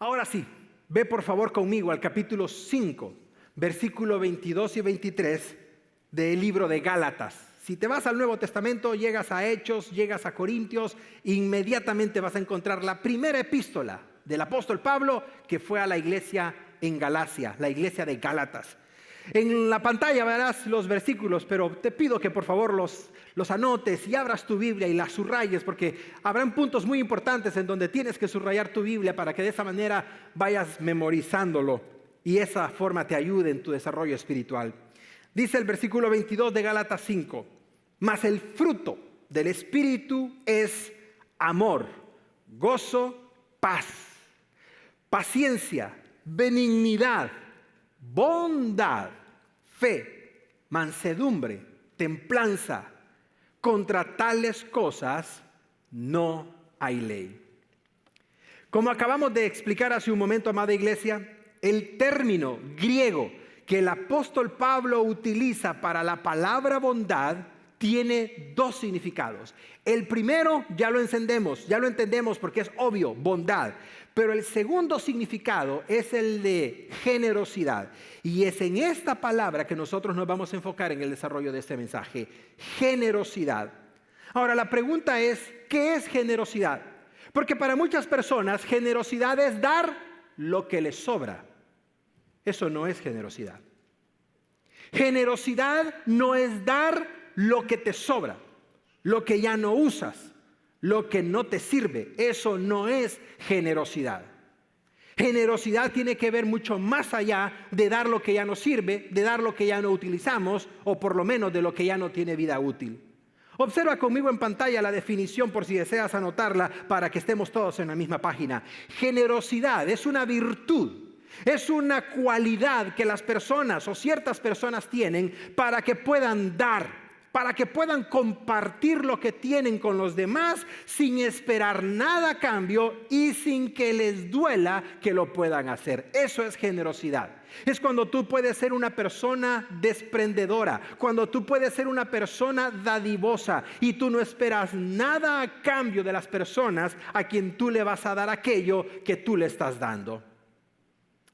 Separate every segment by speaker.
Speaker 1: Ahora sí, ve por favor conmigo al capítulo 5, versículo 22 y 23 del libro de Gálatas. Si te vas al Nuevo Testamento, llegas a Hechos, llegas a Corintios, inmediatamente vas a encontrar la primera epístola del apóstol Pablo que fue a la iglesia en Galacia, la iglesia de Gálatas. En la pantalla verás los versículos, pero te pido que por favor los anotes y abras tu Biblia y las subrayes, porque habrán puntos muy importantes en donde tienes que subrayar tu Biblia para que de esa manera vayas memorizándolo y esa forma te ayude en tu desarrollo espiritual. Dice el versículo 22 de Gálatas 5, mas el fruto del Espíritu es amor, gozo, paz, paciencia, benignidad, bondad, fe, mansedumbre, templanza. Contra tales cosas no hay ley. Como acabamos de explicar hace un momento, amada iglesia, el término griego que el apóstol Pablo utiliza para la palabra bondad tiene dos significados. El primero ya lo entendemos porque es obvio, bondad. Pero el segundo significado es el de generosidad. Y es en esta palabra que nosotros nos vamos a enfocar en el desarrollo de este mensaje. Generosidad. Ahora la pregunta es, ¿qué es generosidad? Porque para muchas personas generosidad es dar lo que les sobra. Eso no es generosidad. Generosidad no es dar lo que te sobra, lo que ya no usas, lo que no te sirve. Eso no es generosidad. Generosidad tiene que ver mucho más allá de dar lo que ya no sirve, de dar lo que ya no utilizamos, o por lo menos de lo que ya no tiene vida útil. Observa conmigo en pantalla la definición por si deseas anotarla para que estemos todos en la misma página. Generosidad es una virtud, es una cualidad que las personas o ciertas personas tienen para que puedan dar, para que puedan compartir lo que tienen con los demás sin esperar nada a cambio y sin que les duela que lo puedan hacer. Eso es generosidad. Es cuando tú puedes ser una persona desprendedora, cuando tú puedes ser una persona dadivosa y tú no esperas nada a cambio de las personas a quien tú le vas a dar aquello que tú le estás dando.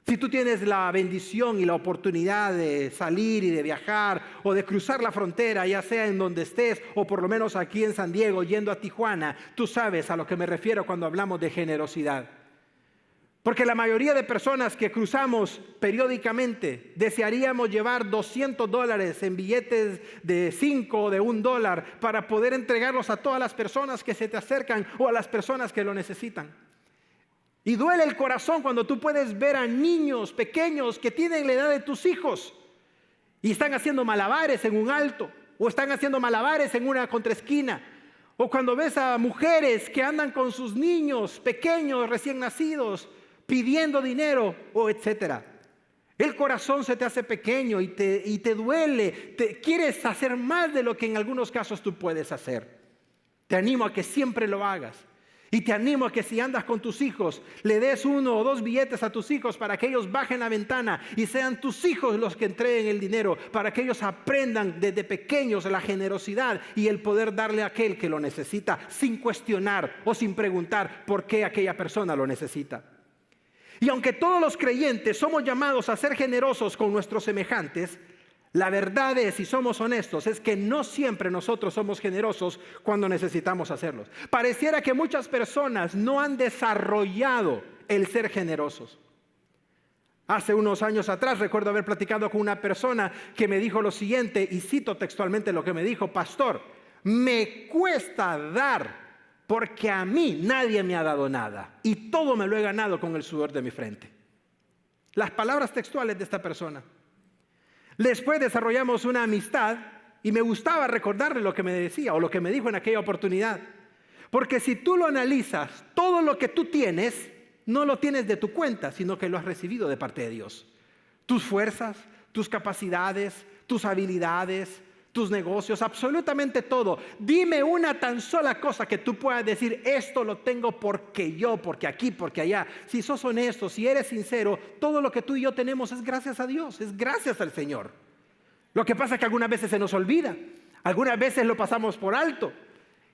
Speaker 1: Si tú tienes la bendición y la oportunidad de salir y de viajar o de cruzar la frontera, ya sea en donde estés o por lo menos aquí en San Diego yendo a Tijuana, tú sabes a lo que me refiero cuando hablamos de generosidad. Porque la mayoría de personas que cruzamos periódicamente desearíamos llevar $200 en billetes de 5 o de $1 para poder entregarlos a todas las personas que se te acercan o a las personas que lo necesitan. Y duele el corazón cuando tú puedes ver a niños pequeños que tienen la edad de tus hijos y están haciendo malabares en un alto o están haciendo malabares en una contraesquina. O cuando ves a mujeres que andan con sus niños pequeños recién nacidos pidiendo dinero o etcétera. El corazón se te hace pequeño y te duele. Quieres hacer más de lo que en algunos casos tú puedes hacer. Te animo a que siempre lo hagas. Y te animo a que si andas con tus hijos, le des 1 o 2 billetes a tus hijos para que ellos bajen la ventana y sean tus hijos los que entreguen el dinero, para que ellos aprendan desde pequeños la generosidad y el poder darle a aquel que lo necesita sin cuestionar o sin preguntar por qué aquella persona lo necesita. Y aunque todos los creyentes somos llamados a ser generosos con nuestros semejantes, la verdad es, si somos honestos, es que no siempre nosotros somos generosos cuando necesitamos hacerlos. Pareciera que muchas personas no han desarrollado el ser generosos. Hace unos años atrás recuerdo haber platicado con una persona que me dijo lo siguiente, y cito textualmente lo que me dijo: pastor, me cuesta dar porque a mí nadie me ha dado nada y todo me lo he ganado con el sudor de mi frente. Las palabras textuales de esta persona. Después desarrollamos una amistad y me gustaba recordarle lo que me decía o lo que me dijo en aquella oportunidad. Porque si tú lo analizas, todo lo que tú tienes, no lo tienes de tu cuenta, sino que lo has recibido de parte de Dios. Tus fuerzas, tus capacidades, tus habilidades, tus negocios, absolutamente todo. Dime una tan sola cosa que tú puedas decir: esto lo tengo porque yo, porque aquí, porque allá. Si sos honesto, si eres sincero, todo lo que tú y yo tenemos es gracias a Dios, es gracias al Señor. Lo que pasa es que algunas veces se nos olvida, algunas veces lo pasamos por alto.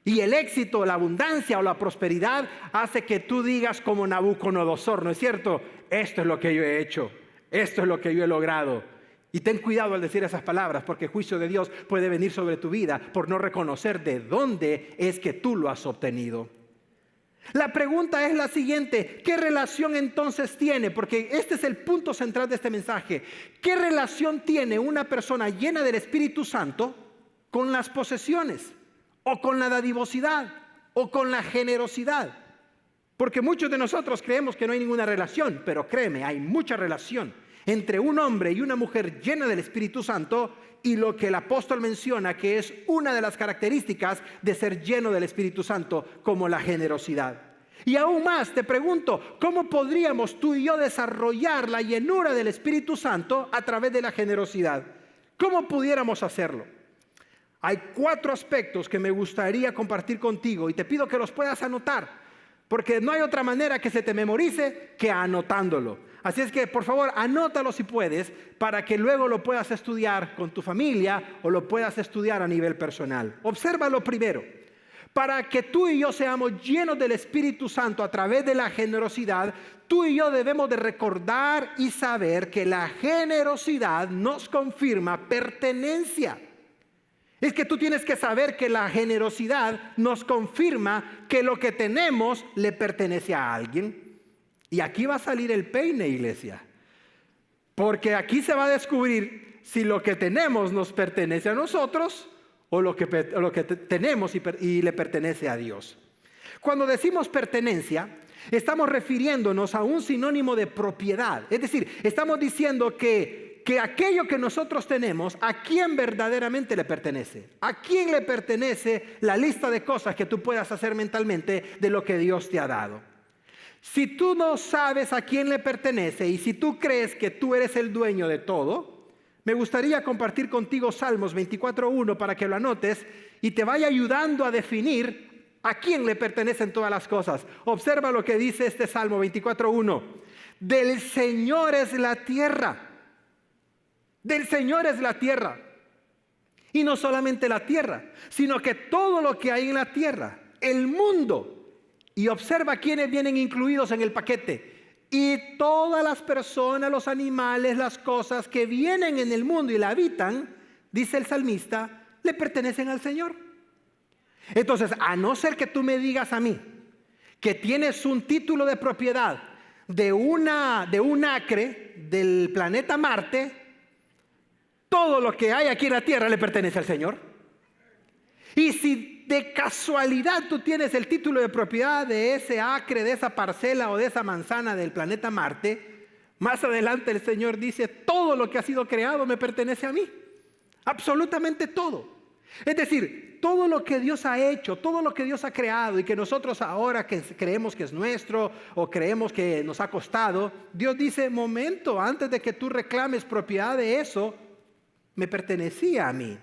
Speaker 1: Y el éxito, la abundancia o la prosperidad hace que tú digas como Nabucodonosor, ¿no es cierto? Esto es lo que yo he hecho, esto es lo que yo he logrado. Y ten cuidado al decir esas palabras, porque el juicio de Dios puede venir sobre tu vida por no reconocer de dónde es que tú lo has obtenido. La pregunta es la siguiente: ¿qué relación entonces tiene? Porque este es el punto central de este mensaje. ¿Qué relación tiene una persona llena del Espíritu Santo con las posesiones, o con la dadivosidad, o con la generosidad? Porque muchos de nosotros creemos que no hay ninguna relación, pero créeme, hay mucha relación entre un hombre y una mujer llena del Espíritu Santo y lo que el apóstol menciona que es una de las características de ser lleno del Espíritu Santo, como la generosidad. Y aún más te pregunto, ¿cómo podríamos tú y yo desarrollar la llenura del Espíritu Santo a través de la generosidad? ¿Cómo pudiéramos hacerlo? Hay 4 aspectos que me gustaría compartir contigo y te pido que los puedas anotar, porque no hay otra manera que se te memorice que anotándolo. Así es que, por favor, anótalo si puedes, para que luego lo puedas estudiar con tu familia o lo puedas estudiar a nivel personal. Obsérvalo primero. Para que tú y yo seamos llenos del Espíritu Santo a través de la generosidad, tú y yo debemos de recordar y saber que la generosidad nos confirma pertenencia. Es que tú tienes que saber que la generosidad nos confirma que lo que tenemos le pertenece a alguien. Y aquí va a salir el peine, iglesia. Porque aquí se va a descubrir si lo que tenemos nos pertenece a nosotros o lo que tenemos y le pertenece a Dios. Cuando decimos pertenencia, estamos refiriéndonos a un sinónimo de propiedad. Es decir, estamos diciendo que aquello que nosotros tenemos, ¿a quién verdaderamente le pertenece? ¿A quién le pertenece la lista de cosas que tú puedas hacer mentalmente de lo que Dios te ha dado? Si tú no sabes a quién le pertenece y si tú crees que tú eres el dueño de todo, me gustaría compartir contigo Salmos 24:1 para que lo anotes y te vaya ayudando a definir a quién le pertenecen todas las cosas. Observa lo que dice este Salmo 24:1. Del Señor es la tierra. Del Señor es la tierra. Y no solamente la tierra, sino que todo lo que hay en la tierra, el mundo. Y observa quiénes vienen incluidos en el paquete. Y todas las personas, los animales, las cosas que vienen en el mundo y la habitan, dice el salmista, le pertenecen al Señor. Entonces, a no ser que tú me digas a mí que tienes un título de propiedad de un acre del planeta Marte, todo lo que hay aquí en la tierra le pertenece al Señor. Y si de casualidad tú tienes el título de propiedad de ese acre, de esa parcela o de esa manzana del planeta Marte, más adelante el Señor dice, todo lo que ha sido creado me pertenece a mí. Absolutamente todo. Es decir, todo lo que Dios ha hecho, todo lo que Dios ha creado y que nosotros ahora que creemos que es nuestro o creemos que nos ha costado, Dios dice, momento, antes de que tú reclames propiedad de eso, me pertenecía a mí.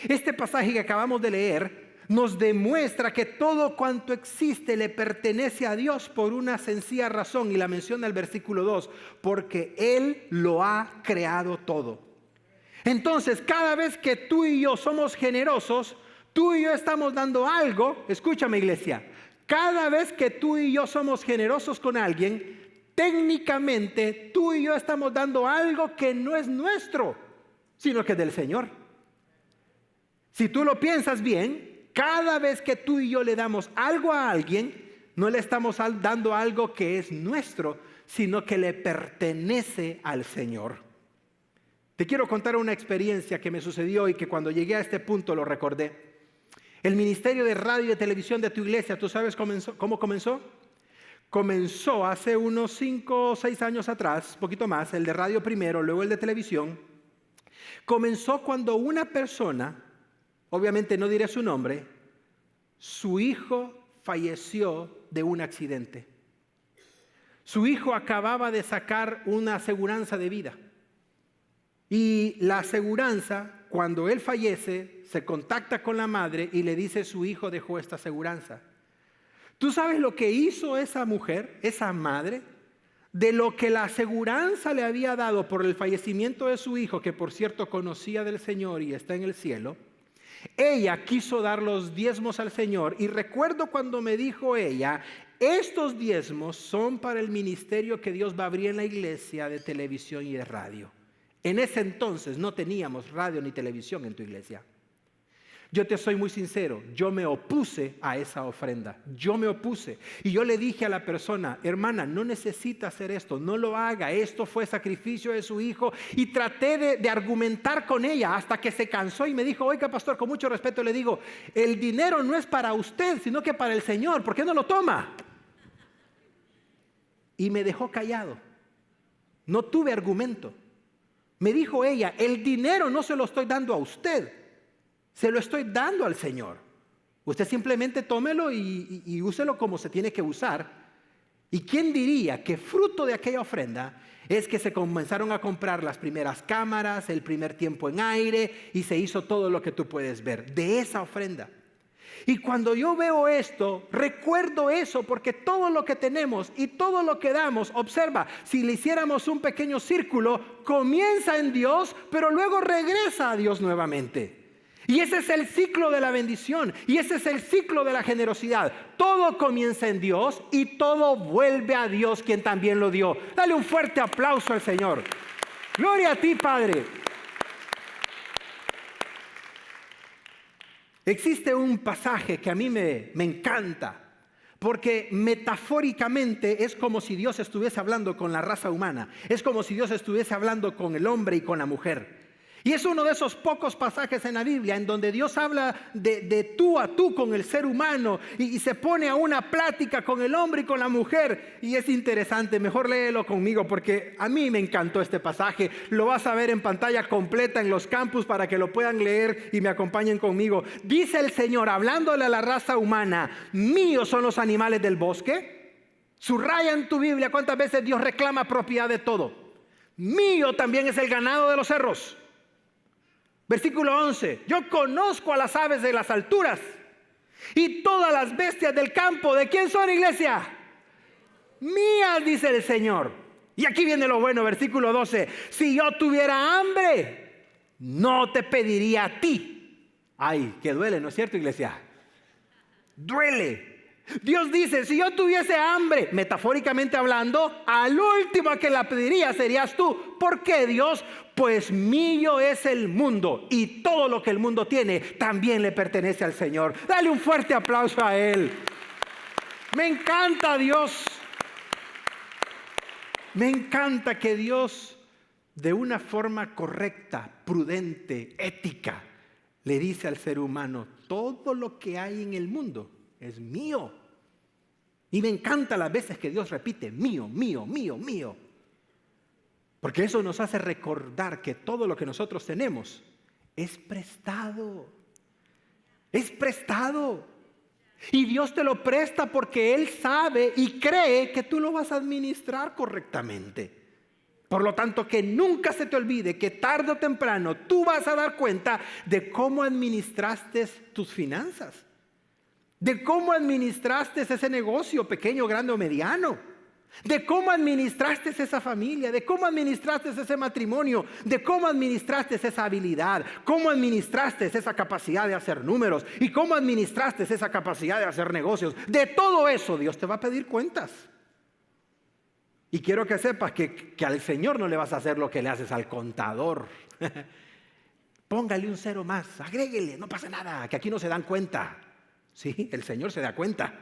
Speaker 1: Este pasaje que acabamos de leer nos demuestra que todo cuanto existe le pertenece a Dios por una sencilla razón, y la menciona el versículo 2, porque Él lo ha creado todo. Entonces, cada vez que tú y yo somos generosos, tú y yo estamos dando algo. Escúchame, iglesia, cada vez que tú y yo somos generosos con alguien, técnicamente tú y yo estamos dando algo que no es nuestro, sino que es del Señor. Si tú lo piensas bien, cada vez que tú y yo le damos algo a alguien, no le estamos dando algo que es nuestro, sino que le pertenece al Señor. Te quiero contar una experiencia que me sucedió y que cuando llegué a este punto lo recordé. El ministerio de radio y de televisión de tu iglesia, ¿tú sabes cómo comenzó? Comenzó hace unos 5 o 6 años atrás, poquito más, el de radio primero, luego el de televisión. Comenzó cuando una persona, obviamente no diré su nombre, su hijo falleció de un accidente. Su hijo acababa de sacar una aseguranza de vida. Y la aseguranza, cuando él fallece, se contacta con la madre y le dice: su hijo dejó esta aseguranza. ¿Tú sabes lo que hizo esa mujer, esa madre? De lo que la aseguranza le había dado por el fallecimiento de su hijo, que por cierto conocía del Señor y está en el cielo. Ella quiso dar los diezmos al Señor y recuerdo cuando me dijo ella, estos diezmos son para el ministerio que Dios va a abrir en la iglesia de televisión y de radio. En ese entonces no teníamos radio ni televisión en tu iglesia. Yo te soy muy sincero, yo me opuse a esa ofrenda, yo me opuse. Y yo le dije a la persona, hermana, no necesita hacer esto, no lo haga, esto fue sacrificio de su hijo. Y traté de argumentar con ella hasta que se cansó y me dijo, oiga pastor, con mucho respeto le digo, el dinero no es para usted, sino que para el Señor, ¿por qué no lo toma? Y me dejó callado, no tuve argumento. Me dijo ella, el dinero no se lo estoy dando a usted, se lo estoy dando al Señor. Usted simplemente tómelo y úselo como se tiene que usar. ¿Y quién diría que fruto de aquella ofrenda es que se comenzaron a comprar las primeras cámaras, el primer tiempo en aire y se hizo todo lo que tú puedes ver de esa ofrenda? Y cuando yo veo esto, recuerdo eso porque todo lo que tenemos y todo lo que damos, observa, si le hiciéramos un pequeño círculo, comienza en Dios, pero luego regresa a Dios nuevamente. Y ese es el ciclo de la bendición y ese es el ciclo de la generosidad. Todo comienza en Dios y todo vuelve a Dios, quien también lo dio. Dale un fuerte aplauso al Señor. Gloria a ti, Padre. Existe un pasaje que a mí me encanta, porque metafóricamente es como si Dios estuviese hablando con la raza humana. Es como si Dios estuviese hablando con el hombre y con la mujer. Y es uno de esos pocos pasajes en la Biblia en donde Dios habla de tú a tú con el ser humano y se pone a una plática con el hombre y con la mujer. Y es interesante, mejor léelo conmigo porque a mí me encantó este pasaje. Lo vas a ver en pantalla completa en los campus para que lo puedan leer y me acompañen conmigo. Dice el Señor, hablándole a la raza humana, míos son los animales del bosque. Subraya en tu Biblia cuántas veces Dios reclama propiedad de todo. Mío también es el ganado de los cerros. Versículo 11, yo conozco a las aves de las alturas y todas las bestias del campo. ¿De quién son, iglesia? Mías, dice el Señor. Y aquí viene lo bueno, versículo 12. Si yo tuviera hambre, no te pediría a ti. Ay, que duele, ¿no es cierto, iglesia? Duele. Dios dice, si yo tuviese hambre, metafóricamente hablando, al último a que la pediría serías tú. ¿Por qué, Dios? Pues mío es el mundo y todo lo que el mundo tiene también le pertenece al Señor. Dale un fuerte aplauso a Él. Me encanta Dios. Me encanta que Dios, de una forma correcta, prudente, ética, le dice al ser humano, todo lo que hay en el mundo es mío. Y me encanta las veces que Dios repite, mío, mío, mío, mío. Porque eso nos hace recordar que todo lo que nosotros tenemos es prestado. Es prestado. Y Dios te lo presta porque Él sabe y cree que tú lo vas a administrar correctamente. Por lo tanto, que nunca se te olvide que tarde o temprano tú vas a dar cuenta de cómo administraste tus finanzas. De cómo administraste ese negocio pequeño, grande o mediano. De cómo administraste esa familia, de cómo administraste ese matrimonio, de cómo administraste esa habilidad, cómo administraste esa capacidad de hacer números y cómo administraste esa capacidad de hacer negocios. De todo eso Dios te va a pedir cuentas. Y quiero que sepas que al Señor no le vas a hacer lo que le haces al contador. Póngale un cero más, agréguele, no pasa nada, que aquí no se dan cuenta. Sí, el Señor se da cuenta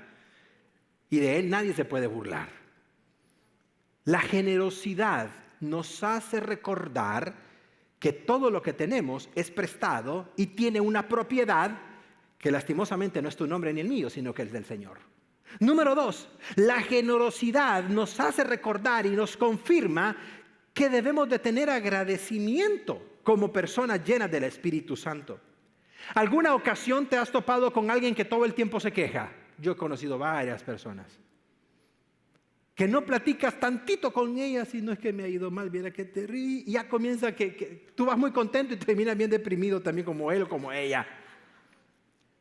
Speaker 1: y de Él nadie se puede burlar. La generosidad nos hace recordar que todo lo que tenemos es prestado y tiene una propiedad que lastimosamente no es tu nombre ni el mío, sino que es del Señor. Número 2, la generosidad nos hace recordar y nos confirma que debemos de tener agradecimiento como personas llenas del Espíritu Santo. ¿Alguna ocasión te has topado con alguien que todo el tiempo se queja? Yo he conocido varias personas que no platicas tantito con ellas, si no es que me ha ido mal, viera que te ríes, y ya comienza que tú vas muy contento y terminas bien deprimido también como él o como ella.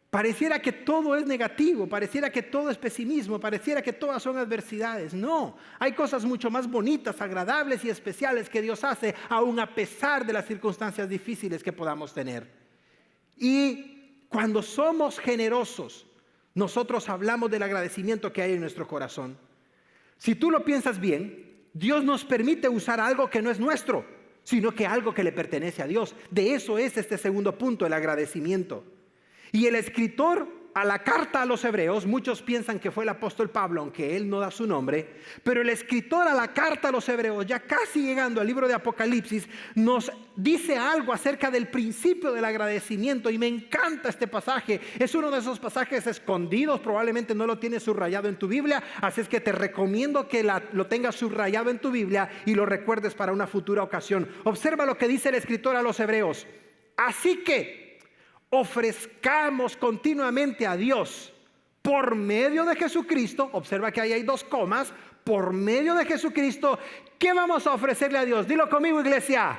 Speaker 1: Pareciera que todo es negativo, pareciera que todo es pesimismo, pareciera que todas son adversidades. No, hay cosas mucho más bonitas, agradables y especiales que Dios hace, aun a pesar de las circunstancias difíciles que podamos tener. Y Cuando somos generosos, nosotros hablamos del agradecimiento que hay en nuestro corazón. Si tú lo piensas bien, Dios nos permite usar algo que no es nuestro, sino que algo que le pertenece a Dios. De eso es este segundo punto, el agradecimiento. Y el escritor a la carta a los hebreos, muchos piensan que fue el apóstol Pablo, aunque él no da su nombre, pero el escritor a la carta a los hebreos, ya casi llegando al libro de Apocalipsis, nos dice algo acerca del principio del agradecimiento, y me encanta este pasaje. Es uno de esos pasajes escondidos, probablemente no lo tienes subrayado en tu Biblia, así es que te recomiendo que lo tengas subrayado en tu Biblia y lo recuerdes para una futura ocasión. Observa lo que dice el escritor a los hebreos. Así que ofrezcamos continuamente a Dios por medio de Jesucristo. Observa que ahí hay 2 comas. Por medio de Jesucristo, ¿qué vamos a ofrecerle a Dios? Dilo conmigo, iglesia.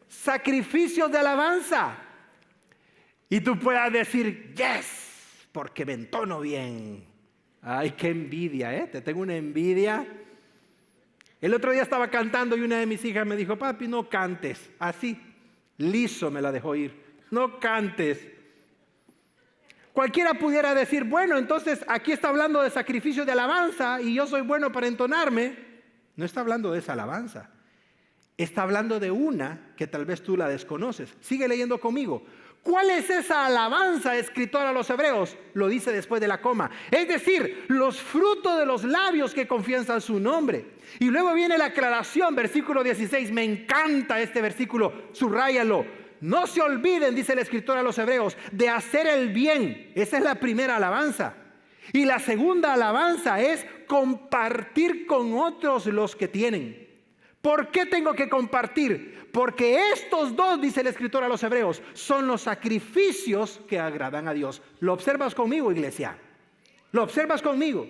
Speaker 1: Sacrificios de alabanza. Y tú puedas decir, yes, porque me entono bien. Ay, qué envidia, te tengo una envidia. El otro día estaba cantando y una de mis hijas me dijo, papi, no cantes. Así, liso me la dejó ir. No cantes. Cualquiera pudiera decir, bueno, entonces aquí está hablando de sacrificio de alabanza y yo soy bueno para entonarme. No está hablando de esa alabanza. Está hablando de una que tal vez tú la desconoces. Sigue leyendo conmigo. ¿Cuál es esa alabanza, escritor a los hebreos? Lo dice después de la coma. Es decir, los frutos de los labios que confiesan su nombre. Y luego viene la aclaración, versículo 16. Me encanta este versículo, subráyalo. No se olviden, dice el escritor a los hebreos, de hacer el bien. Esa es la primera alabanza. Y la segunda alabanza es compartir con otros los que tienen. ¿Por qué tengo que compartir? Porque estos 2, dice el escritor a los hebreos, son los sacrificios que agradan a Dios. ¿Lo observas conmigo, iglesia? ¿Lo observas conmigo?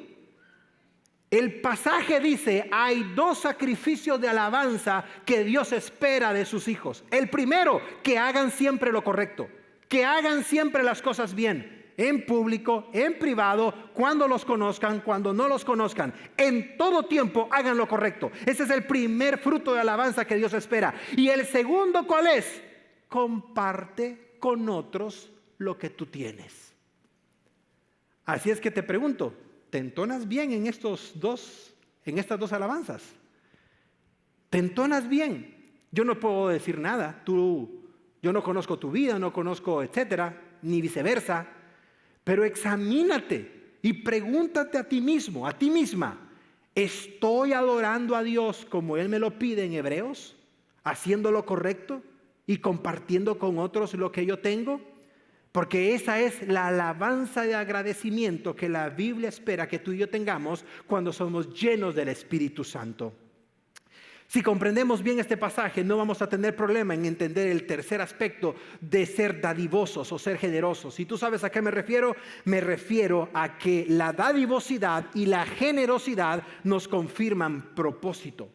Speaker 1: El pasaje dice, hay 2 sacrificios de alabanza que Dios espera de sus hijos. El primero, que hagan siempre lo correcto, que hagan siempre las cosas bien, en público, en privado, cuando los conozcan, cuando no los conozcan. En todo tiempo hagan lo correcto. Ese es el primer fruto de alabanza que Dios espera. Y el segundo, ¿cuál es? Comparte con otros lo que tú tienes. Así es que te pregunto, ¿te entonas bien en estas dos alabanzas? ¿Te entonas bien? Yo no puedo decir nada. Yo no conozco tu vida, no conozco etcétera, ni viceversa. Pero examínate y pregúntate a ti mismo, a ti misma. ¿Estoy adorando a Dios como Él me lo pide en Hebreos? ¿Haciendo lo correcto y compartiendo con otros lo que yo tengo? Porque esa es la alabanza de agradecimiento que la Biblia espera que tú y yo tengamos cuando somos llenos del Espíritu Santo. Si comprendemos bien este pasaje, no vamos a tener problema en entender el tercer aspecto de ser dadivosos o ser generosos. ¿Y tú sabes a qué me refiero? Me refiero a que la dadivosidad y la generosidad nos confirman propósito.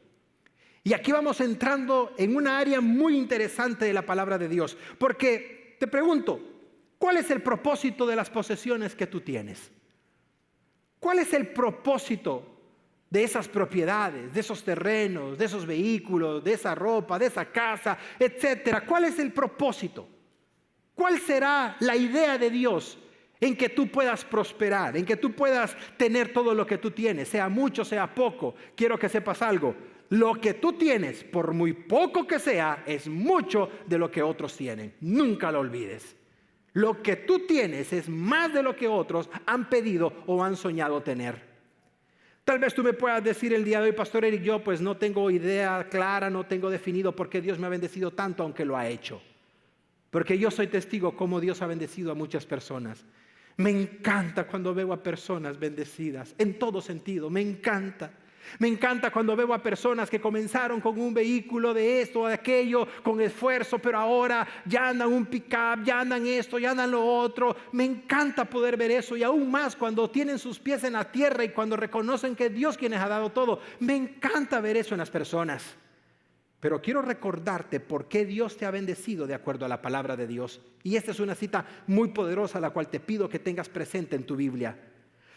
Speaker 1: Y aquí vamos entrando en una área muy interesante de la palabra de Dios. Porque te pregunto, ¿cuál es el propósito de las posesiones que tú tienes? ¿Cuál es el propósito de esas propiedades, de esos terrenos, de esos vehículos, de esa ropa, de esa casa, etcétera? ¿Cuál es el propósito? ¿Cuál será la idea de Dios en que tú puedas prosperar, en que tú puedas tener todo lo que tú tienes, sea mucho, sea poco? Quiero que sepas algo. Lo que tú tienes, por muy poco que sea, es mucho de lo que otros tienen. Nunca lo olvides. Lo que tú tienes es más de lo que otros han pedido o han soñado tener. Tal vez tú me puedas decir el día de hoy, Pastor Eric, yo pues no tengo idea clara, no tengo definido por qué Dios me ha bendecido tanto, aunque lo ha hecho. Porque yo soy testigo cómo Dios ha bendecido a muchas personas. Me encanta cuando veo a personas bendecidas, en todo sentido, me encanta. Me encanta cuando veo a personas que comenzaron con un vehículo de esto o de aquello, con esfuerzo, pero ahora ya andan un pick-up, ya andan esto, ya andan lo otro. Me encanta poder ver eso, y aún más cuando tienen sus pies en la tierra y cuando reconocen que es Dios quien les ha dado todo. Me encanta ver eso en las personas. Pero quiero recordarte por qué Dios te ha bendecido de acuerdo a la palabra de Dios. Y esta es una cita muy poderosa, la cual te pido que tengas presente en tu Biblia.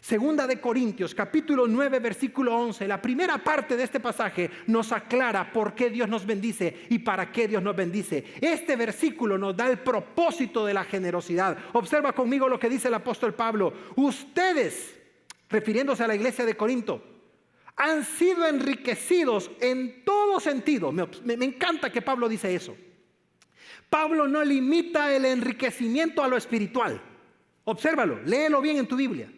Speaker 1: Segunda de Corintios, capítulo 9, versículo 11. La primera parte de este pasaje nos aclara por qué Dios nos bendice y para qué Dios nos bendice. Este versículo nos da el propósito de la generosidad. Observa conmigo lo que dice el apóstol Pablo. Ustedes, refiriéndose a la iglesia de Corinto, han sido enriquecidos en todo sentido. Me encanta que Pablo dice eso. Pablo no limita el enriquecimiento a lo espiritual. Obsérvalo, léelo bien en tu Biblia.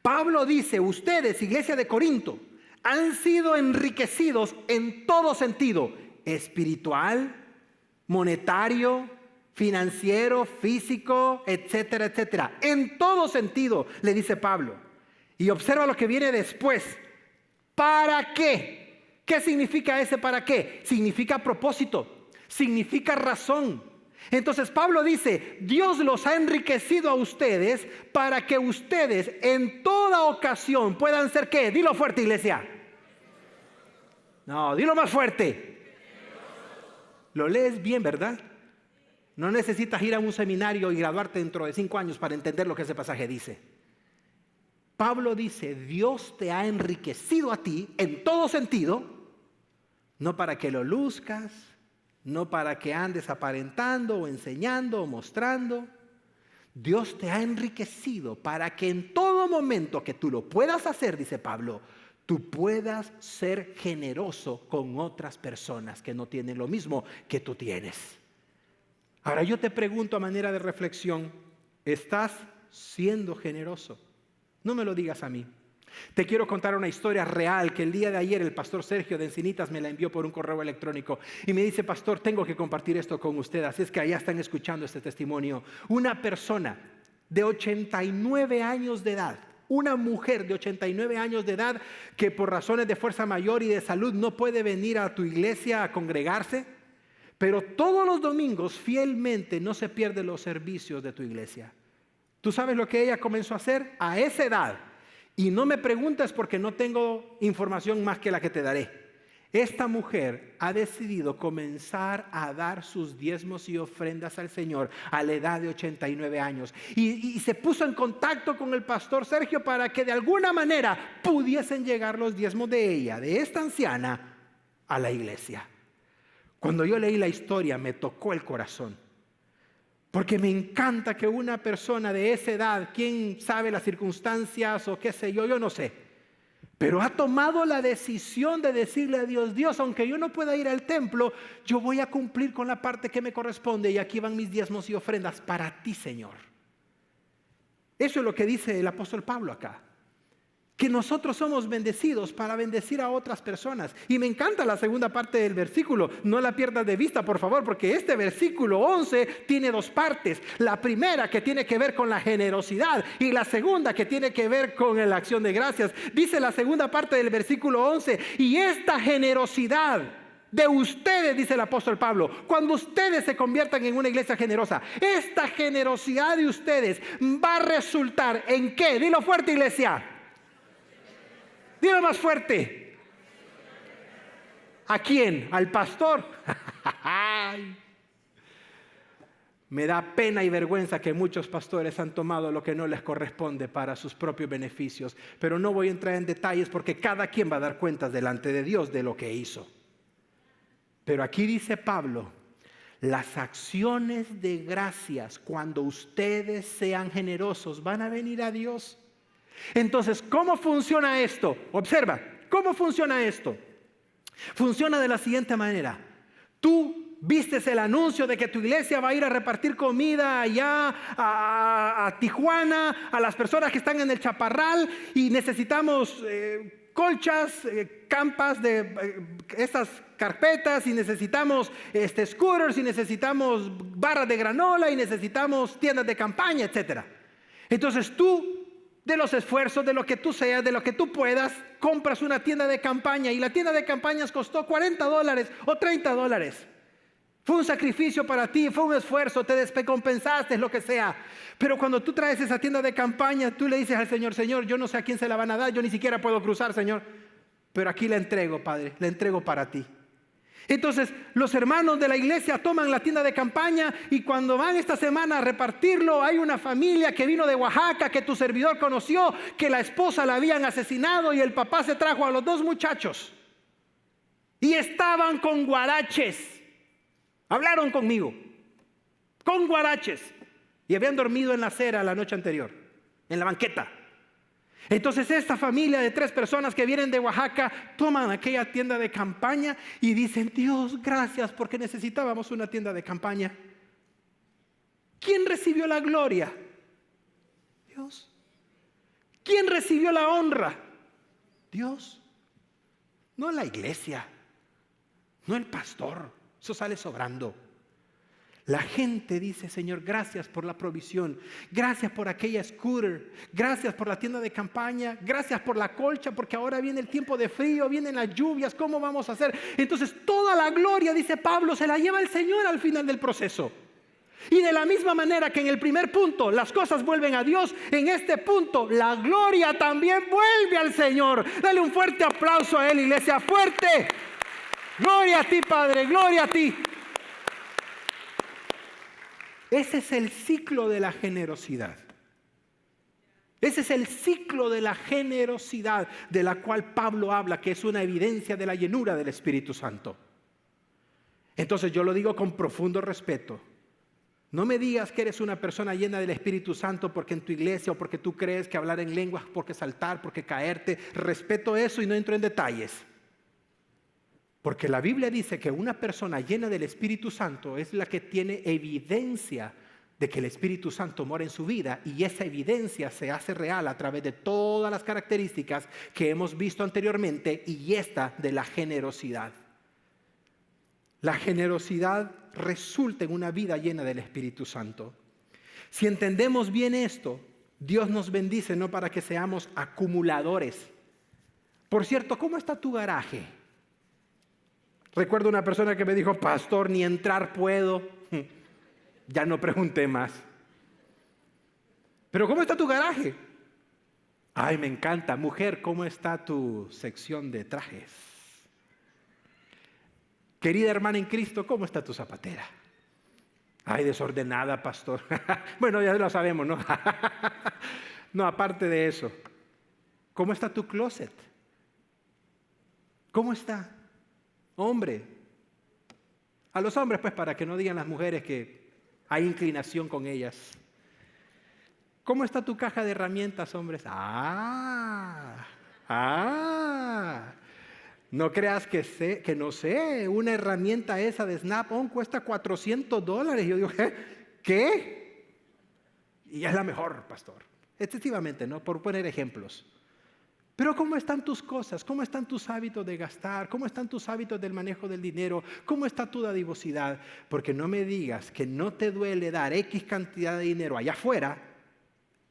Speaker 1: Pablo dice, ustedes, iglesia de Corinto, han sido enriquecidos en todo sentido, espiritual, monetario, financiero, físico, etcétera, etcétera. En todo sentido, le dice Pablo. Y observa lo que viene después. ¿Para qué? ¿Qué significa ese para qué? Significa propósito, significa razón. Entonces Pablo dice, Dios los ha enriquecido a ustedes para que ustedes en toda ocasión puedan ser ¿qué? Dilo fuerte, iglesia. No, dilo más fuerte. Lo lees bien, ¿verdad? No necesitas ir a un seminario y graduarte dentro de 5 años para entender lo que ese pasaje dice. Pablo dice, Dios te ha enriquecido a ti en todo sentido, no para que lo luzcas, no para que andes aparentando o enseñando o mostrando. Dios te ha enriquecido para que en todo momento que tú lo puedas hacer, dice Pablo, tú puedas ser generoso con otras personas que no tienen lo mismo que tú tienes. Ahora yo te pregunto a manera de reflexión, ¿estás siendo generoso? No me lo digas a mí. Te quiero contar una historia real que el día de ayer el pastor Sergio de Encinitas me la envió por un correo electrónico y me dice, pastor, tengo que compartir esto con usted, así es que allá están escuchando este testimonio. Una persona de 89 años de edad, una mujer de 89 años de edad que por razones de fuerza mayor y de salud no puede venir a tu iglesia a congregarse, pero todos los domingos fielmente no se pierde los servicios de tu iglesia. ¿Tú sabes lo que ella comenzó a hacer a esa edad? Y no me preguntes porque no tengo información más que la que te daré. Esta mujer ha decidido comenzar a dar sus diezmos y ofrendas al Señor a la edad de 89 años. Y se puso en contacto con el pastor Sergio para que de alguna manera pudiesen llegar los diezmos de ella, de esta anciana, a la iglesia. Cuando yo leí la historia me tocó el corazón. Porque me encanta que una persona de esa edad, quién sabe las circunstancias o qué sé yo no sé, pero ha tomado la decisión de decirle a Dios, Dios, aunque yo no pueda ir al templo, yo voy a cumplir con la parte que me corresponde y aquí van mis diezmos y ofrendas para ti, Señor. Eso es lo que dice el apóstol Pablo acá. Que nosotros somos bendecidos para bendecir a otras personas. Y me encanta la segunda parte del versículo. No la pierdas de vista, por favor, porque este versículo 11 tiene 2 partes. La primera que tiene que ver con la generosidad y la segunda que tiene que ver con la acción de gracias. Dice la segunda parte del versículo 11, y esta generosidad de ustedes, dice el apóstol Pablo, cuando ustedes se conviertan en una iglesia generosa, esta generosidad de ustedes va a resultar ¿en qué? Dilo fuerte, iglesia. Dilo más fuerte. ¿A quién? ¿Al pastor? Me da pena y vergüenza que muchos pastores han tomado lo que no les corresponde para sus propios beneficios. Pero no voy a entrar en detalles porque cada quien va a dar cuentas delante de Dios de lo que hizo. Pero aquí dice Pablo, las acciones de gracias cuando ustedes sean generosos van a venir a Dios. Entonces, ¿cómo funciona esto? Observa, ¿cómo funciona esto? Funciona de la siguiente manera. Tú vistes el anuncio de que tu iglesia va a ir a repartir comida allá a Tijuana, a las personas que están en el Chaparral y necesitamos colchas, campas de estas carpetas y necesitamos scooters y necesitamos barras de granola y necesitamos tiendas de campaña, etc. Entonces tú, de los esfuerzos, de lo que tú seas, de lo que tú puedas, compras una tienda de campaña y la tienda de campañas costó $40 o $30. Fue un sacrificio para ti, fue un esfuerzo, te descompensaste, lo que sea. Pero cuando tú traes esa tienda de campaña, tú le dices al Señor, Señor, yo no sé a quién se la van a dar, yo ni siquiera puedo cruzar, Señor, pero aquí la entrego, Padre, la entrego para ti. Entonces los hermanos de la iglesia toman la tienda de campaña y cuando van esta semana a repartirlo, hay una familia que vino de Oaxaca que tu servidor conoció, que la esposa la habían asesinado y el papá se trajo a los 2 muchachos. Y estaban con guaraches. Hablaron conmigo. Con guaraches. Y habían dormido en la acera la noche anterior, en la banqueta. Entonces esta familia de 3 personas que vienen de Oaxaca toman aquella tienda de campaña y dicen: Dios, gracias porque necesitábamos una tienda de campaña. ¿Quién recibió la gloria? Dios. ¿Quién recibió la honra? Dios. No la iglesia, no el pastor, eso sale sobrando. La gente dice: Señor, gracias por la provisión, gracias por aquella scooter, gracias por la tienda de campaña, gracias por la colcha, porque ahora viene el tiempo de frío, vienen las lluvias, ¿cómo vamos a hacer? Entonces toda la gloria, dice Pablo, se la lleva el Señor al final del proceso. Y de la misma manera que en el primer punto las cosas vuelven a Dios, en este punto la gloria también vuelve al Señor. Dale un fuerte aplauso a Él, iglesia, fuerte. Gloria a ti, Padre, gloria a ti. Ese es el ciclo de la generosidad. Ese es el ciclo de la generosidad de la cual Pablo habla, que es una evidencia de la llenura del Espíritu Santo. Entonces yo lo digo con profundo respeto. No me digas que eres una persona llena del Espíritu Santo porque en tu iglesia o porque tú crees que hablar en lenguas, porque saltar, porque caerte. Respeto eso y no entro en detalles. Porque la Biblia dice que una persona llena del Espíritu Santo es la que tiene evidencia de que el Espíritu Santo mora en su vida, y esa evidencia se hace real a través de todas las características que hemos visto anteriormente, y esta de la generosidad. La generosidad resulta en una vida llena del Espíritu Santo. Si entendemos bien esto, Dios nos bendice no para que seamos acumuladores. Por cierto, ¿cómo está tu garaje? Recuerdo una persona que me dijo: pastor, ni entrar puedo. Ya no pregunté más. Pero ¿cómo está tu garaje? Ay, me encanta. Mujer, ¿cómo está tu sección de trajes? Querida hermana en Cristo, ¿cómo está tu zapatera? Ay, desordenada, pastor. Bueno, ya lo sabemos, ¿no? No, aparte de eso, ¿cómo está tu closet? ¿Cómo está? Hombre, a los hombres, pues, para que no digan las mujeres que hay inclinación con ellas. ¿Cómo está tu caja de herramientas, hombres? No creas que no sé, una herramienta esa de Snap-on cuesta $400. Yo digo, ¿qué? Y es la mejor, pastor. Excesivamente, ¿no? Por poner ejemplos. Pero ¿cómo están tus cosas? ¿Cómo están tus hábitos de gastar? ¿Cómo están tus hábitos del manejo del dinero? ¿Cómo está tu dadivosidad? Porque no me digas que no te duele dar X cantidad de dinero allá afuera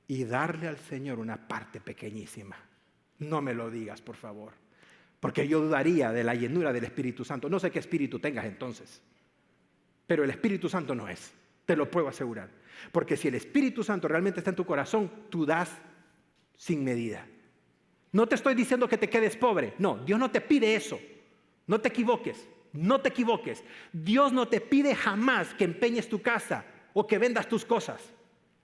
Speaker 1: y darle al Señor una parte pequeñísima. No me lo digas, por favor. Porque yo dudaría de la llenura del Espíritu Santo. No sé qué espíritu tengas entonces, pero el Espíritu Santo no es. Te lo puedo asegurar. Porque si el Espíritu Santo realmente está en tu corazón, tú das sin medida. No te estoy diciendo que te quedes pobre. No, Dios no te pide eso. No te equivoques. No te equivoques. Dios no te pide jamás que empeñes tu casa o que vendas tus cosas.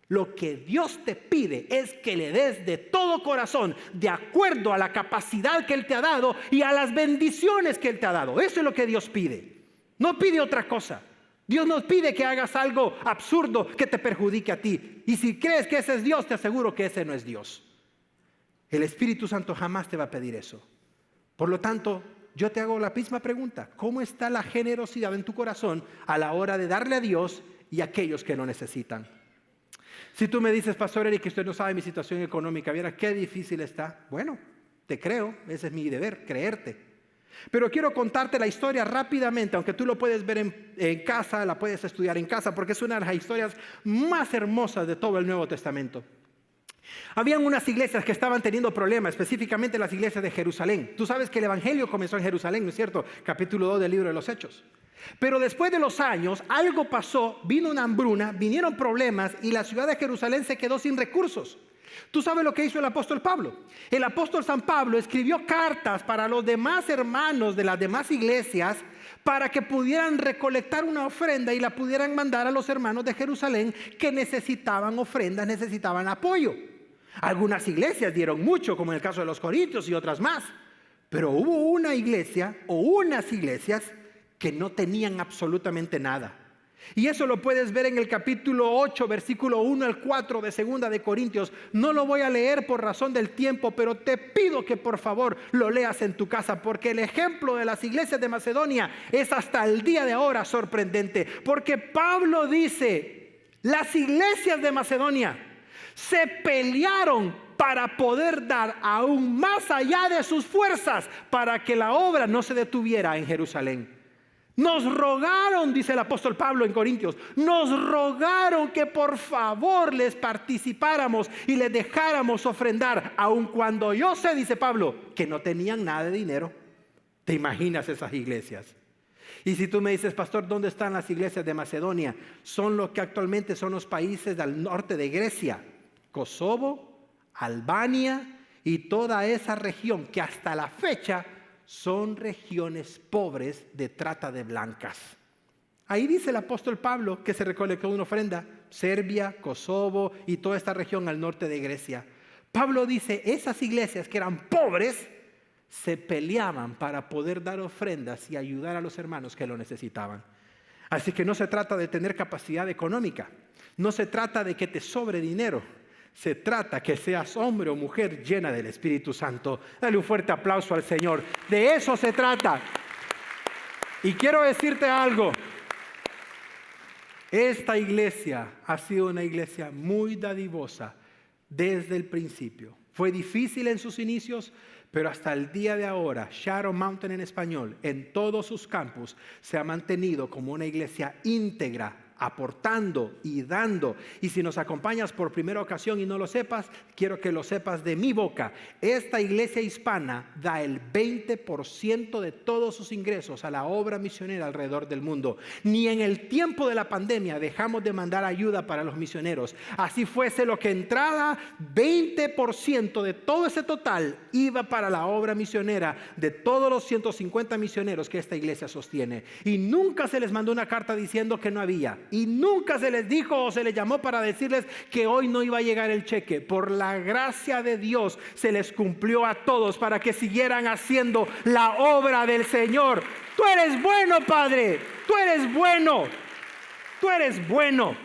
Speaker 1: Lo que Dios te pide es que le des de todo corazón, de acuerdo a la capacidad que Él te ha dado y a las bendiciones que Él te ha dado. Eso es lo que Dios pide. No pide otra cosa. Dios no pide que hagas algo absurdo que te perjudique a ti. Y si crees que ese es Dios, te aseguro que ese no es Dios. El Espíritu Santo jamás te va a pedir eso. Por lo tanto, yo te hago la misma pregunta. ¿Cómo está la generosidad en tu corazón a la hora de darle a Dios y a aquellos que lo necesitan? Si tú me dices, pastor Eric, que usted no sabe mi situación económica, ¿viera qué difícil está? Bueno, te creo, ese es mi deber, creerte. Pero quiero contarte la historia rápidamente, aunque tú lo puedes ver en casa, la puedes estudiar en casa, porque es una de las historias más hermosas de todo el Nuevo Testamento. Habían unas iglesias que estaban teniendo problemas, específicamente las iglesias de Jerusalén. Tú sabes que el evangelio comenzó en Jerusalén, ¿no es cierto? Capítulo 2 del libro de los Hechos. Pero después de los años, algo pasó, vino una hambruna, vinieron problemas y la ciudad de Jerusalén se quedó sin recursos. ¿Tú sabes lo que hizo el apóstol Pablo? El apóstol San Pablo escribió cartas para los demás hermanos de las demás iglesias para que pudieran recolectar una ofrenda y la pudieran mandar a los hermanos de Jerusalén que necesitaban ofrendas, necesitaban apoyo. Algunas iglesias dieron mucho, como en el caso de los Corintios y otras más. Pero hubo una iglesia o unas iglesias que no tenían absolutamente nada. Y eso lo puedes ver en el capítulo 8, versículo 1 al 4 de 2 de Corintios. No lo voy a leer por razón del tiempo, pero te pido que por favor lo leas en tu casa, porque el ejemplo de las iglesias de Macedonia es hasta el día de ahora sorprendente. Porque Pablo dice, las iglesias de Macedonia se pelearon para poder dar aún más allá de sus fuerzas para que la obra no se detuviera en Jerusalén. Nos rogaron, dice el apóstol Pablo en Corintios, nos rogaron que por favor les participáramos y les dejáramos ofrendar, aun cuando yo sé, dice Pablo, que no tenían nada de dinero. ¿Te imaginas esas iglesias? Y si tú me dices, pastor, ¿dónde están las iglesias de Macedonia? Son los que actualmente son los países del norte de Grecia, Kosovo, Albania y toda esa región que hasta la fecha son regiones pobres de trata de blancas. Ahí dice el apóstol Pablo que se recolectó una ofrenda, Serbia, Kosovo y toda esta región al norte de Grecia. Pablo dice, esas iglesias que eran pobres se peleaban para poder dar ofrendas y ayudar a los hermanos que lo necesitaban. Así que no se trata de tener capacidad económica, no se trata de que te sobre dinero. Se trata que seas hombre o mujer llena del Espíritu Santo. Dale un fuerte aplauso al Señor. De eso se trata. Y quiero decirte algo. Esta iglesia ha sido una iglesia muy dadivosa desde el principio. Fue difícil en sus inicios, pero hasta el día de ahora, Shadow Mountain en español, en todos sus campus, se ha mantenido como una iglesia íntegra, aportando y dando. Y si nos acompañas por primera ocasión y no lo sepas, quiero que lo sepas de mi boca. Esta iglesia hispana da el 20% de todos sus ingresos a la obra misionera alrededor del mundo. Ni en el tiempo de la pandemia dejamos de mandar ayuda para los misioneros. Así fuese lo que entrara, 20% de todo ese total iba para la obra misionera de todos los 150 misioneros que esta iglesia sostiene. Y nunca se les mandó una carta diciendo que no había. Y nunca se les dijo o se les llamó para decirles que hoy no iba a llegar el cheque. Por la gracia de Dios se les cumplió a todos para que siguieran haciendo la obra del Señor. Tú eres bueno, Padre. Tú eres bueno. Tú eres bueno.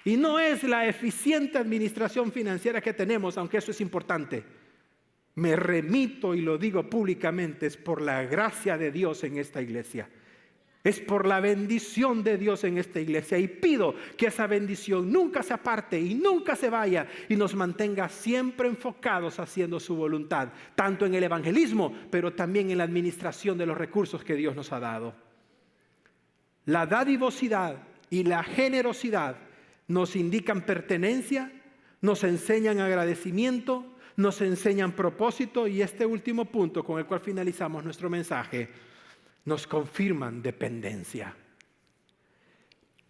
Speaker 1: Y no es la eficiente administración financiera que tenemos, aunque eso es importante. Me remito y lo digo públicamente, es por la gracia de Dios en esta iglesia. Es por la bendición de Dios en esta iglesia y pido que esa bendición nunca se aparte y nunca se vaya y nos mantenga siempre enfocados haciendo su voluntad, tanto en el evangelismo, pero también en la administración de los recursos que Dios nos ha dado. La dadivosidad y la generosidad nos indican pertenencia, nos enseñan agradecimiento, nos enseñan propósito y este último punto con el cual finalizamos nuestro mensaje, nos confirman dependencia.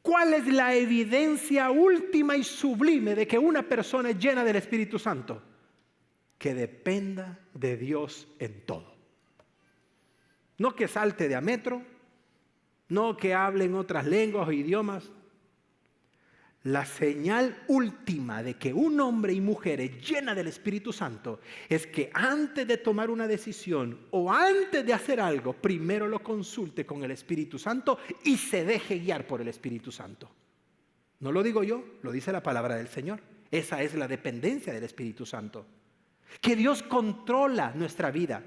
Speaker 1: ¿Cuál es la evidencia última y sublime de que una persona es llena del Espíritu Santo? Que dependa de Dios en todo. No que salte de a metro, no que hable en otras lenguas o idiomas. La señal última de que un hombre y mujer es llena del Espíritu Santo es que antes de tomar una decisión o antes de hacer algo, primero lo consulte con el Espíritu Santo y se deje guiar por el Espíritu Santo. No lo digo yo, lo dice la palabra del Señor. Esa es la dependencia del Espíritu Santo. Que Dios controla nuestra vida.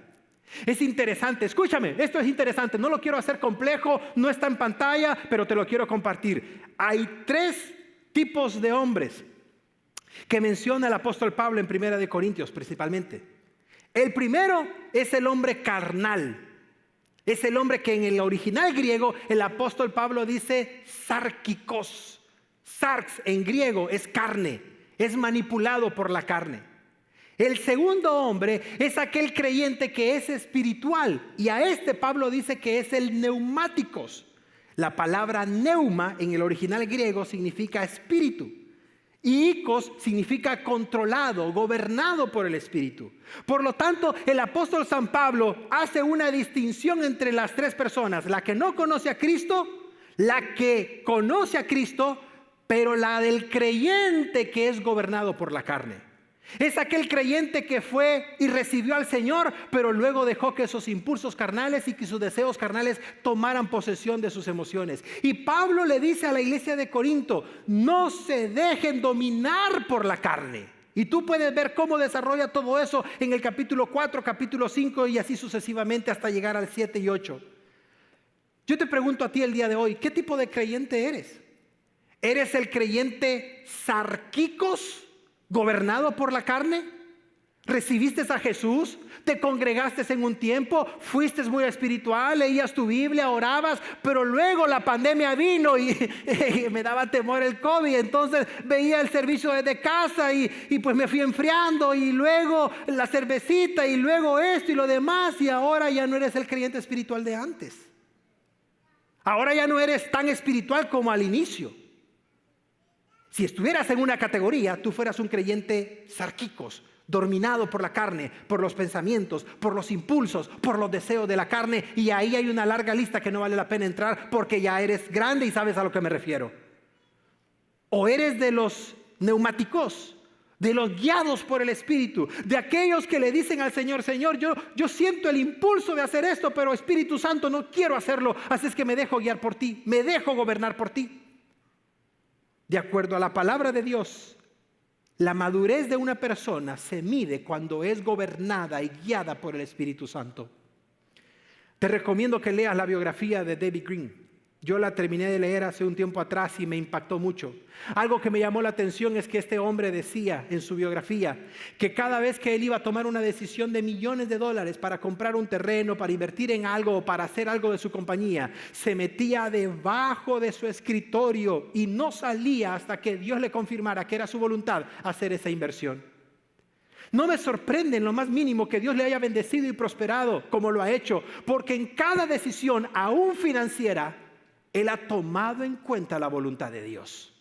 Speaker 1: Es interesante, escúchame, esto es interesante, no lo quiero hacer complejo, no está en pantalla, pero te lo quiero compartir. Hay 3 tipos de hombres que menciona el apóstol Pablo en 1 Corintios principalmente. El primero es el hombre carnal. Es el hombre que en el original griego el apóstol Pablo dice sarkikos. Sarx en griego es carne, es manipulado por la carne. El segundo hombre es aquel creyente que es espiritual y a este Pablo dice que es el neumáticos. La palabra neuma en el original griego significa espíritu. Ikos significa controlado, gobernado por el Espíritu. Por lo tanto, el apóstol San Pablo hace una distinción entre las tres personas: la que no conoce a Cristo, la que conoce a Cristo, pero la del creyente que es gobernado por la carne. Es aquel creyente que fue y recibió al Señor, pero luego dejó que esos impulsos carnales y que sus deseos carnales tomaran posesión de sus emociones. Y Pablo le dice a la iglesia de Corinto: no se dejen dominar por la carne. Y tú puedes ver cómo desarrolla todo eso en el capítulo 4, capítulo 5 y así sucesivamente hasta llegar al 7 y 8. Yo te pregunto a ti el día de hoy, ¿qué tipo de creyente eres? ¿Eres el creyente sarquicos, gobernado por la carne? ¿Recibiste a Jesús? ¿Te congregaste en un tiempo? ¿Fuiste muy espiritual? ¿Leías tu Biblia? ¿Orabas? Pero luego la pandemia vino y me daba temor el COVID. Entonces veía el servicio desde casa y pues me fui enfriando. Y luego la cervecita y luego esto y lo demás. Y ahora ya no eres el creyente espiritual de antes. Ahora ya no eres tan espiritual como al inicio. Si estuvieras en una categoría, tú fueras un creyente sarquicos, dominado por la carne, por los pensamientos, por los impulsos, por los deseos de la carne. Y ahí hay una larga lista que no vale la pena entrar porque ya eres grande y sabes a lo que me refiero. O eres de los neumáticos, de los guiados por el Espíritu, de aquellos que le dicen al Señor: Señor, yo siento el impulso de hacer esto, pero Espíritu Santo, no quiero hacerlo, así es que me dejo guiar por ti, me dejo gobernar por ti. De acuerdo a la palabra de Dios, la madurez de una persona se mide cuando es gobernada y guiada por el Espíritu Santo. Te recomiendo que leas la biografía de David Green. Yo la terminé de leer hace un tiempo atrás y me impactó mucho. Algo que me llamó la atención es que este hombre decía en su biografía que cada vez que él iba a tomar una decisión de millones de dólares para comprar un terreno, para invertir en algo o para hacer algo de su compañía, se metía debajo de su escritorio y no salía hasta que Dios le confirmara que era su voluntad hacer esa inversión. No me sorprende en lo más mínimo que Dios le haya bendecido y prosperado como lo ha hecho, porque en cada decisión, aún financiera, él ha tomado en cuenta la voluntad de Dios.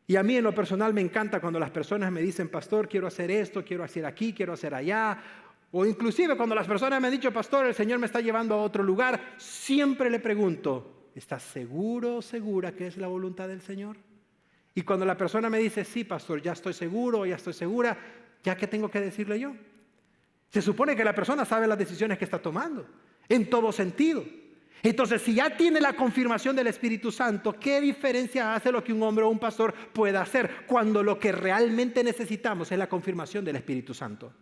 Speaker 1: Y a mí en lo personal me encanta cuando las personas me dicen: pastor, quiero hacer esto, quiero hacer aquí, quiero hacer allá. O inclusive cuando las personas me han dicho: pastor, el Señor me está llevando a otro lugar. Siempre le pregunto: ¿estás seguro o segura que es la voluntad del Señor? Y cuando la persona me dice: sí, pastor, ya estoy seguro, ya estoy segura, ¿ya qué tengo que decirle yo? Se supone que la persona sabe las decisiones que está tomando, en todo sentido. Entonces, si ya tiene la confirmación del Espíritu Santo, ¿qué diferencia hace lo que un hombre o un pastor pueda hacer cuando lo que realmente necesitamos es la confirmación del Espíritu Santo?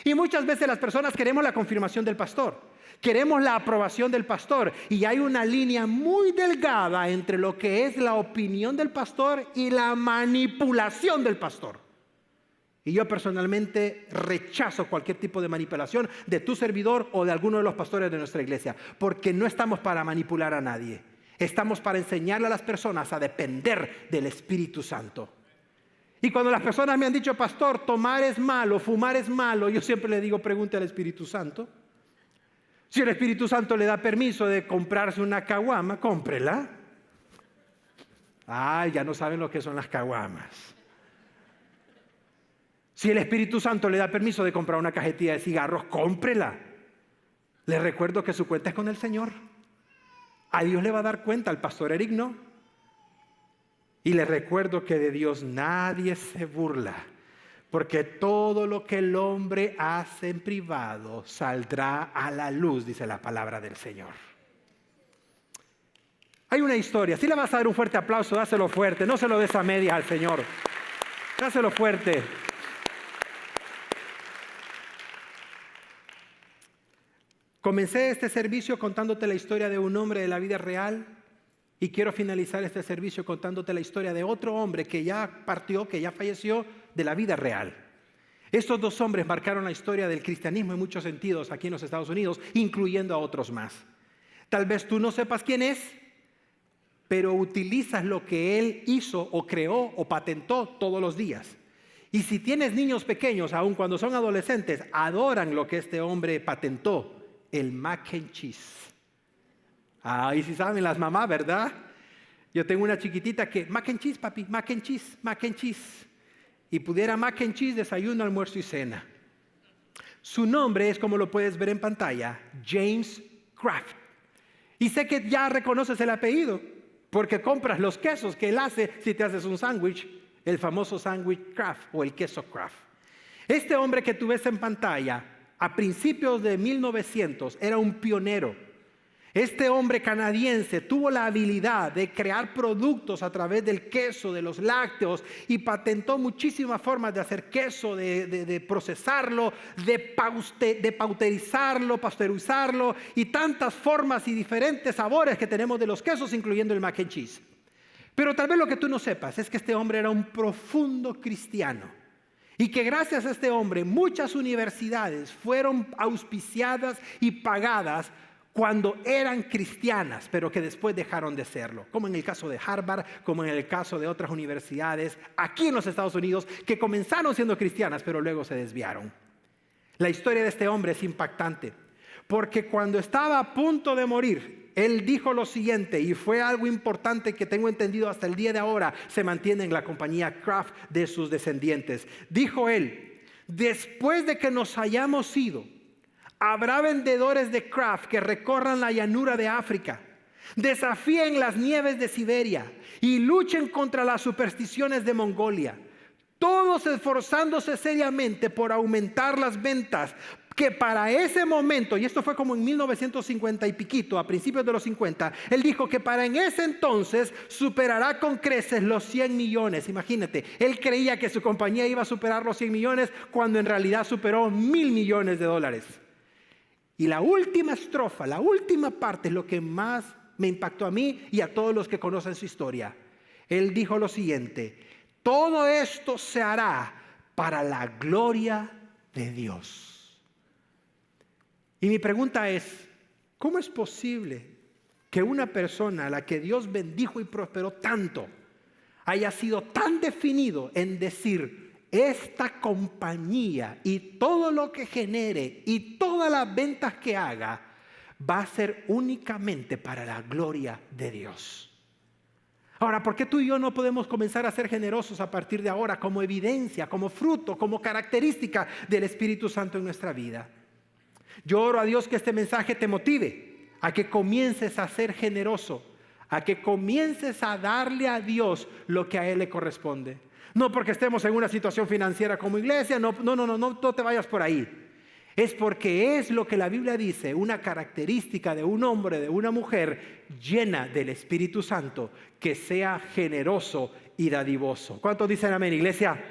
Speaker 1: Y muchas veces las personas queremos la confirmación del pastor, queremos la aprobación del pastor, y hay una línea muy delgada entre lo que es la opinión del pastor y la manipulación del pastor. Y yo personalmente rechazo cualquier tipo de manipulación de tu servidor o de alguno de los pastores de nuestra iglesia, porque no estamos para manipular a nadie. Estamos para enseñarle a las personas a depender del Espíritu Santo. Y cuando las personas me han dicho: pastor, tomar es malo, fumar es malo, yo siempre le digo: pregunte al Espíritu Santo. Si el Espíritu Santo le da permiso de comprarse una caguama, cómprela. Ya no saben lo que son las caguamas. Si el Espíritu Santo le da permiso de comprar una cajetilla de cigarros, cómprela. Le recuerdo que su cuenta es con el Señor. A Dios le va a dar cuenta, al pastor Eric no. Y le recuerdo que de Dios nadie se burla, porque todo lo que el hombre hace en privado saldrá a la luz, dice la palabra del Señor. Hay una historia. Si le vas a dar un fuerte aplauso, dáselo fuerte. No se lo des a medias al Señor. Dáselo fuerte. Comencé este servicio contándote la historia de un hombre de la vida real y quiero finalizar este servicio contándote la historia de otro hombre que ya partió, que ya falleció, de la vida real. Estos dos hombres marcaron la historia del cristianismo en muchos sentidos aquí en los Estados Unidos, incluyendo a otros más. Tal vez tú no sepas quién es, pero utilizas lo que él hizo o creó o patentó todos los días. Y si tienes niños pequeños, aun cuando son adolescentes, adoran lo que este hombre patentó. El mac and cheese. Y si saben las mamás, ¿verdad? Yo tengo una chiquitita que, mac and cheese, papi, mac and cheese, mac and cheese. Y pudiera mac and cheese, desayuno, almuerzo y cena. Su nombre es, como lo puedes ver en pantalla, James Kraft. Y sé que ya reconoces el apellido, porque compras los quesos que él hace si te haces un sándwich, el famoso sándwich Kraft o el queso Kraft. Este hombre que tú ves en pantalla, a principios de 1900, era un pionero. Este hombre canadiense tuvo la habilidad de crear productos a través del queso, de los lácteos, y patentó muchísimas formas de hacer queso, de procesarlo, de pasteurizarlo y tantas formas y diferentes sabores que tenemos de los quesos, incluyendo el mac and cheese. Pero tal vez lo que tú no sepas es que este hombre era un profundo cristiano y que gracias a este hombre muchas universidades fueron auspiciadas y pagadas cuando eran cristianas, pero que después dejaron de serlo, como en el caso de Harvard, como en el caso de otras universidades aquí en los Estados Unidos, que comenzaron siendo cristianas, pero luego se desviaron. La historia de este hombre es impactante, porque cuando estaba a punto de morir, él dijo lo siguiente, y fue algo importante que tengo entendido hasta el día de ahora, se mantiene en la compañía Kraft de sus descendientes. Dijo él, después de que nos hayamos ido, habrá vendedores de Kraft que recorran la llanura de África, desafíen las nieves de Siberia y luchen contra las supersticiones de Mongolia, todos esforzándose seriamente por aumentar las ventas, que para ese momento, y esto fue como en 1950 y piquito, a principios de los 50, él dijo que para en ese entonces superará con creces los 100 millones. Imagínate, él creía que su compañía iba a superar los 100 millones cuando en realidad superó 1,000 millones de dólares. Y la última estrofa, la última parte es lo que más me impactó a mí y a todos los que conocen su historia. Él dijo lo siguiente, todo esto se hará para la gloria de Dios. Y mi pregunta es, ¿cómo es posible que una persona a la que Dios bendijo y prosperó tanto haya sido tan definido en decir, esta compañía y todo lo que genere y todas las ventas que haga va a ser únicamente para la gloria de Dios? Ahora, ¿por qué tú y yo no podemos comenzar a ser generosos a partir de ahora como evidencia, como fruto, como característica del Espíritu Santo en nuestra vida? Yo oro a Dios que este mensaje te motive a que comiences a ser generoso, a que comiences a darle a Dios lo que a Él le corresponde. No porque estemos en una situación financiera como iglesia, no te vayas por ahí. Es porque es lo que la Biblia dice, una característica de un hombre, de una mujer llena del Espíritu Santo, que sea generoso y dadivoso. ¿Cuántos dicen amén, iglesia?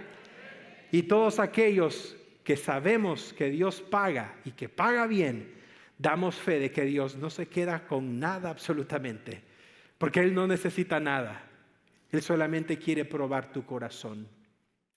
Speaker 1: Y todos aquellos que sabemos que Dios paga y que paga bien, damos fe de que Dios no se queda con nada absolutamente, porque Él no necesita nada. Él solamente quiere probar tu corazón.